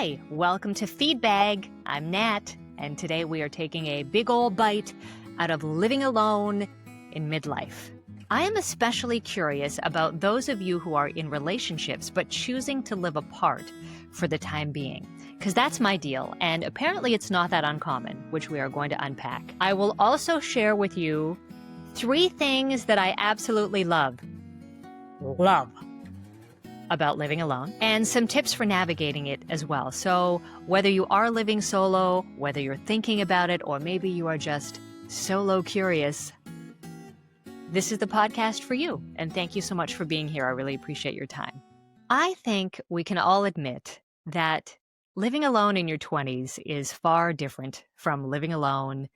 Hi, welcome to Feedbag. I'm Nat, and today we are taking a big old bite out of living alone in midlife. I am especially curious about those of you who are in relationships but choosing to live apart for the time being, because that's my deal, and apparently it's not that uncommon, which we are going to unpack. I will also share with you 3 things that I absolutely love about living alone, and some tips for navigating it as well. So whether you are living solo, whether you're thinking about it, or maybe you are just solo curious, this is the podcast for you. And thank you so much for being here. I really appreciate your time. I think we can all admit that living alone in your 20s is far different from living alone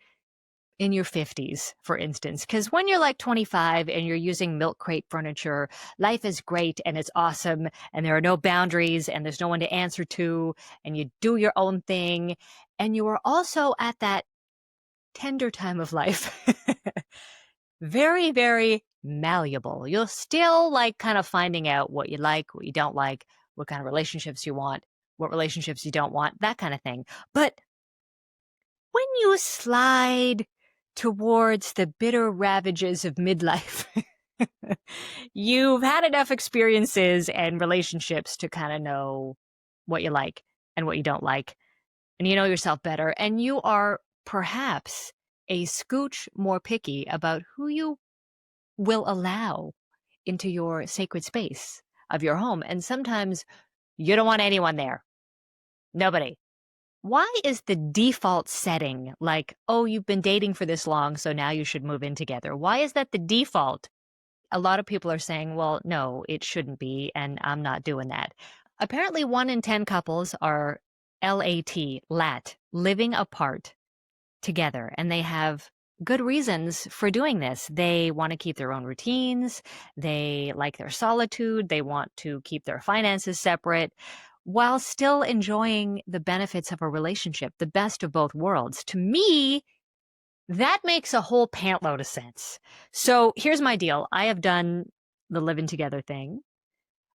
in your 50s, for instance, because when you're like 25 and you're using milk crate furniture, life is great and it's awesome and there are no boundaries and there's no one to answer to and you do your own thing. And you are also at that tender time of life, very, very malleable. You're still like kind of finding out what you like, what you don't like, what kind of relationships you want, what relationships you don't want, that kind of thing. But when you slide towards the bitter ravages of midlife, you've had enough experiences and relationships to kind of know what you like and what you don't like, and you know yourself better, and you are perhaps a scooch more picky about who you will allow into your sacred space of your home. And sometimes you don't want anyone there. Nobody. Why is the default setting like, oh, you've been dating for this long, so now you should move in together? Why is that the default? A lot of people are saying, well, no, it shouldn't be, and I'm not doing that. Apparently, 1 in 10 couples are lat, living apart together, and they have good reasons for doing this. They want to keep their own routines. They like their solitude. They want to keep their finances separate, while still enjoying the benefits of a relationship, the best of both worlds. To me, that makes a whole pantload of sense. So here's my deal. I have done the living together thing,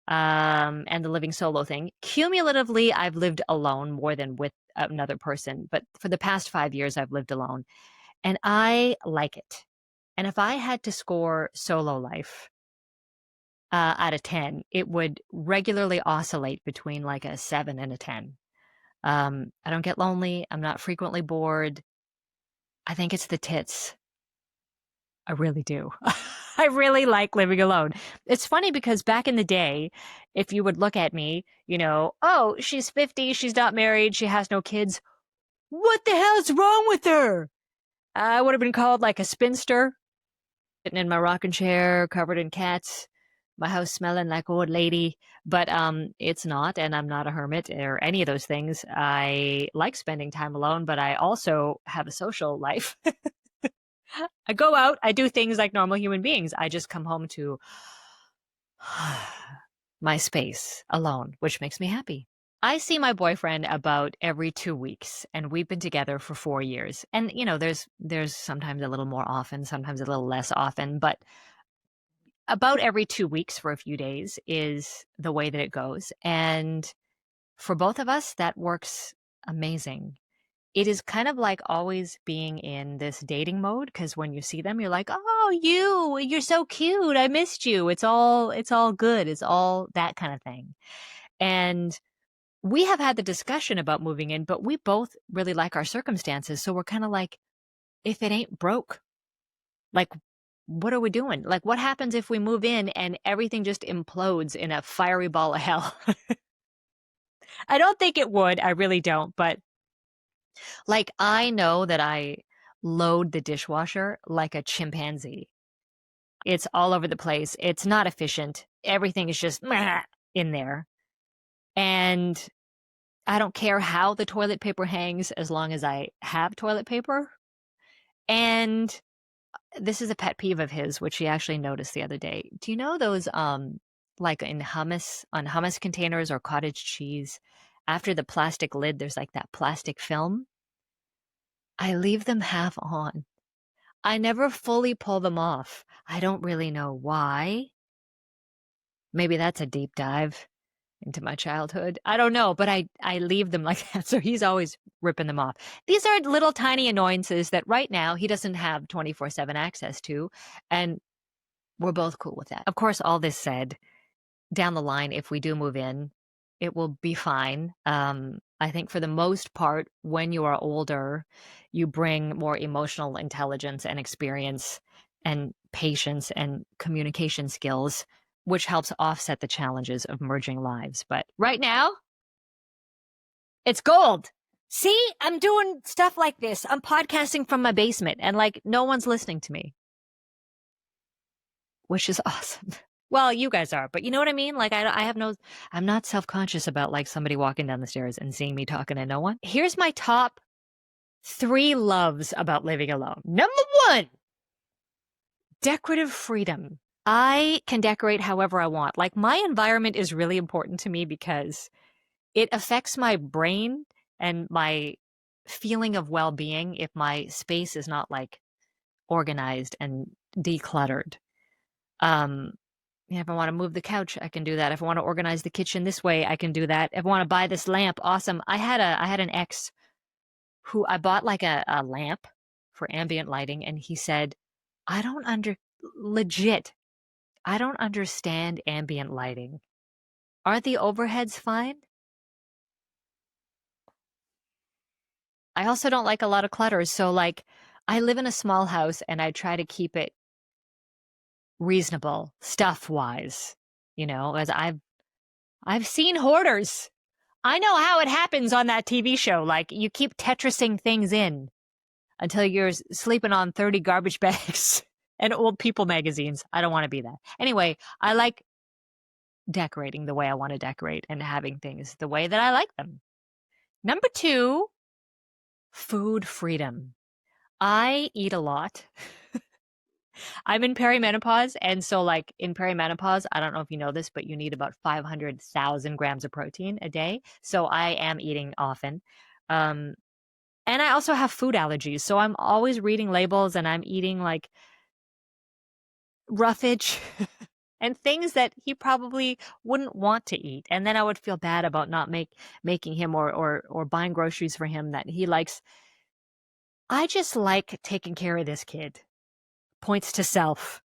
and the living solo thing. Cumulatively, I've lived alone more than with another person. But for the past 5 years, I've lived alone, and I like it. And if I had to score solo life out of 10, it would regularly oscillate between like a 7 and a 10. I don't get lonely. I'm not frequently bored. I think it's the tits. I really do. I really like living alone. It's funny because back in the day, if you would look at me, oh, she's 50, she's not married, she has no kids. What the hell's wrong with her? I would have been called like a spinster, sitting in my rocking chair, covered in cats, my house smelling like old lady. But it's not, and I'm not a hermit or any of those things. I like spending time alone, but I also have a social life. I go out, I do things like normal human beings. I just come home to my space alone, which makes me happy. I see my boyfriend about every 2 weeks, and we've been together for 4 years. And, there's sometimes a little more often, sometimes a little less often, but about every 2 weeks for a few days is the way that it goes. And for both of us, that works amazing. It is kind of like always being in this dating mode, because when you see them, you're like, oh, you're so cute. I missed you. It's all good. It's all that kind of thing. And we have had the discussion about moving in, but we both really like our circumstances. So we're kind of like, if it ain't broke, like, what are we doing? Like, what happens if we move in and everything just implodes in a fiery ball of hell? I don't think it would. I really don't. But like, I know that I load the dishwasher like a chimpanzee. It's all over the place. It's not efficient. Everything is just in there. And I don't care how the toilet paper hangs as long as I have toilet paper. And this is a pet peeve of his, which he actually noticed the other day. Do you know those, like in hummus, on hummus containers or cottage cheese, after the plastic lid, there's like that plastic film? I leave them half on. I never fully pull them off. I don't really know why. Maybe that's a deep dive. into my childhood. I don't know, but I leave them like that. So he's always ripping them off. These are little tiny annoyances that right now he doesn't have 24/7 access to. And we're both cool with that. Of course, all this said, down the line, if we do move in, it will be fine. I think for the most part, when you are older, you bring more emotional intelligence and experience and patience and communication skills, which helps offset the challenges of merging lives. But right now, it's gold. See, I'm doing stuff like this. I'm podcasting from my basement and like no one's listening to me, which is awesome. Well, you guys are, but you know what I mean? Like, I'm not self-conscious about like somebody walking down the stairs and seeing me talking to no one. Here's my top 3 loves about living alone. Number 1, decorative freedom. I can decorate however I want. Like, my environment is really important to me because it affects my brain and my feeling of well-being if my space is not like organized and decluttered. If I want to move the couch, I can do that. If I want to organize the kitchen this way, I can do that. If I want to buy this lamp, awesome. I had an ex who I bought like a lamp for ambient lighting, and he said, legit, I don't understand ambient lighting. Aren't the overheads fine? I also don't like a lot of clutter. So like I live in a small house and I try to keep it reasonable stuff wise, as I've seen hoarders. I know how it happens on that TV show. Like you keep Tetrising things in until you're sleeping on 30 garbage bags and old people magazines. I don't want to be that. Anyway, I like decorating the way I want to decorate and having things the way that I like them. Number 2, food freedom. I eat a lot. I'm in perimenopause. And so like in perimenopause, I don't know if you know this, but you need about 500,000 grams of protein a day. So I am eating often. And I also have food allergies. So I'm always reading labels and I'm eating like roughage and things that he probably wouldn't want to eat. And then I would feel bad about not making him or buying groceries for him that he likes. I just like taking care of this kid. Points to self.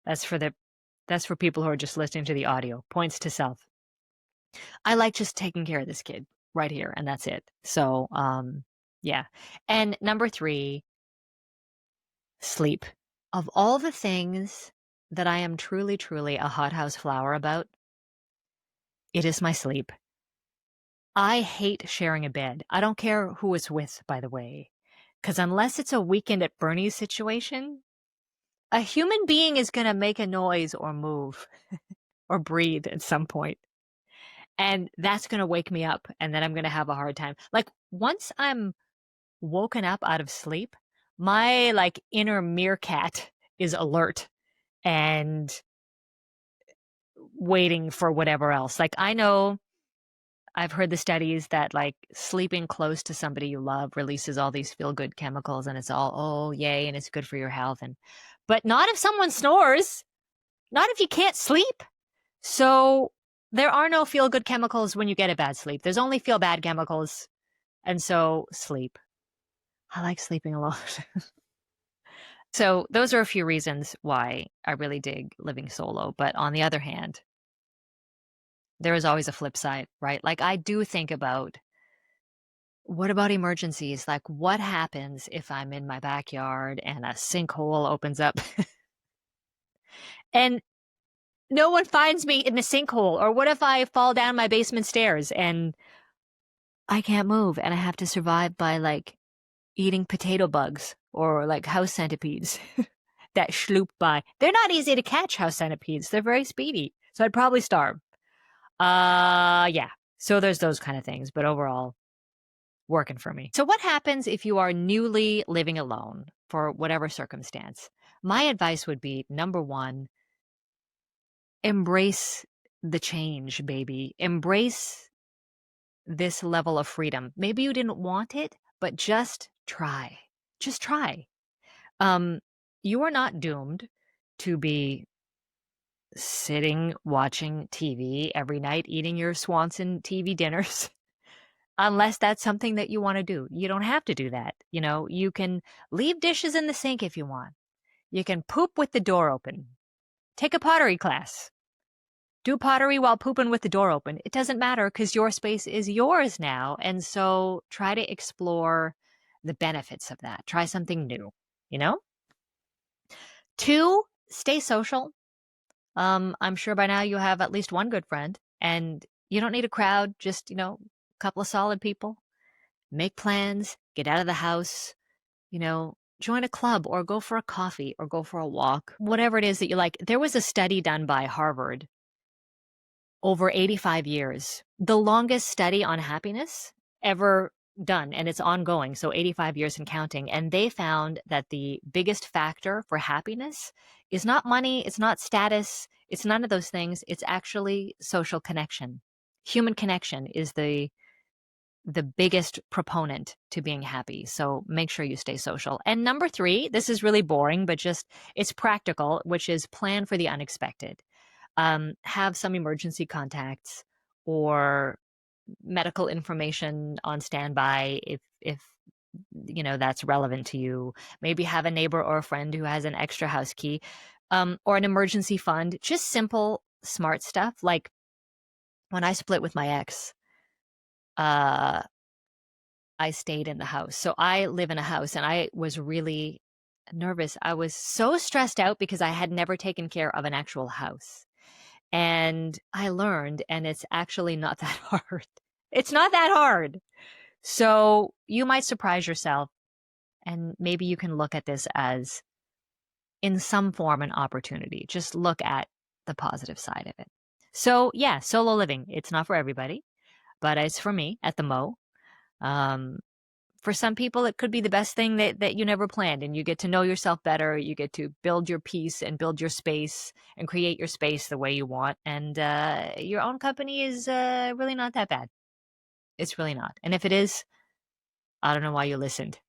That's for people who are just listening to the audio. Points to self. I like just taking care of this kid right here, and that's it. So, yeah. And number 3, sleep. Of all the things that I am truly, truly a hothouse flower about, it is my sleep. I hate sharing a bed. I don't care who it's with, by the way, because unless it's a weekend at Bernie's situation, a human being is going to make a noise or move or breathe at some point. And that's going to wake me up and then I'm going to have a hard time. Like once I'm woken up out of sleep, my like inner meerkat is alert and waiting for whatever else. Like I know I've heard the studies that like sleeping close to somebody you love releases all these feel good chemicals and it's all, oh, yay. And it's good for your health. But not if someone snores, not if you can't sleep. So there are no feel good chemicals when you get a bad sleep. There's only feel bad chemicals. And so sleep. I like sleeping a lot. So those are a few reasons why I really dig living solo. But on the other hand, there is always a flip side, right? Like I do think about what about emergencies? Like what happens if I'm in my backyard and a sinkhole opens up and no one finds me in the sinkhole? Or what if I fall down my basement stairs and I can't move and I have to survive by like eating potato bugs or like house centipedes that schloop by? They're not easy to catch, house centipedes. They're very speedy. So I'd probably starve. Yeah. So there's those kind of things, but overall, working for me. So what happens if you are newly living alone for whatever circumstance? My advice would be, number 1, embrace the change, baby. Embrace this level of freedom. Maybe you didn't want it, but just try. Just try. You are not doomed to be sitting watching TV every night, eating your Swanson TV dinners, unless that's something that you want to do. You don't have to do that. You can leave dishes in the sink if you want. You can poop with the door open. Take a pottery class. Do pottery while pooping with the door open. It doesn't matter because your space is yours now. And so try to explore the benefits of that. Try something new, you know? 2, stay social. I'm sure by now you have at least one good friend, and you don't need a crowd, just, a couple of solid people. Make plans, get out of the house, join a club or go for a coffee or go for a walk, whatever it is that you like. There was a study done by Harvard over 85 years, the longest study on happiness ever done, and it's ongoing, so 85 years and counting. And they found that the biggest factor for happiness is not money, it's not status, it's none of those things. It's actually social connection. Human connection is the biggest proponent to being happy. So make sure you stay social. And number 3, this is really boring, but just it's practical, which is plan for the unexpected. Have some emergency contacts or medical information on standby if that's relevant to you. Maybe have a neighbor or a friend who has an extra house key, or an emergency fund. Just simple, smart stuff. Like when I split with my ex, I stayed in the house. So I live in a house, and I was really nervous. I was so stressed out because I had never taken care of an actual house. And I learned, and it's actually not that hard. It's not that hard. So you might surprise yourself, and maybe you can look at this as, in some form, an opportunity. Just look at the positive side of it. So yeah, solo living, it's not for everybody, but it's for me at the Mo. For some people, it could be the best thing that you never planned, and you get to know yourself better. You get to build your peace and build your space and create your space the way you want. And your own company is really not that bad. It's really not. And if it is, I don't know why you listened.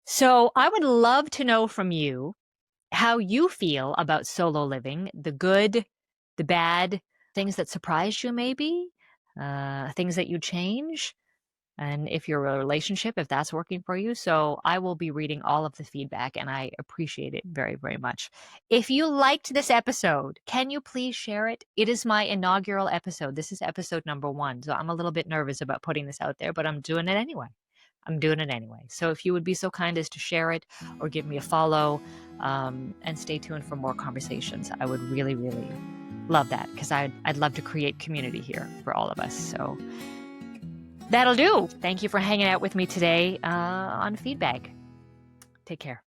So I would love to know from you how you feel about solo living, the good, the bad, things that surprised you maybe, things that you change. And if your relationship, if that's working for you. So I will be reading all of the feedback, and I appreciate it very, very much. If you liked this episode, can you please share it? It is my inaugural episode. This is episode number 1. So I'm a little bit nervous about putting this out there, but I'm doing it anyway. So if you would be so kind as to share it or give me a follow, and stay tuned for more conversations, I would really, really love that, because I'd love to create community here for all of us. So that'll do. Thank you for hanging out with me today on Feedbag. Take care.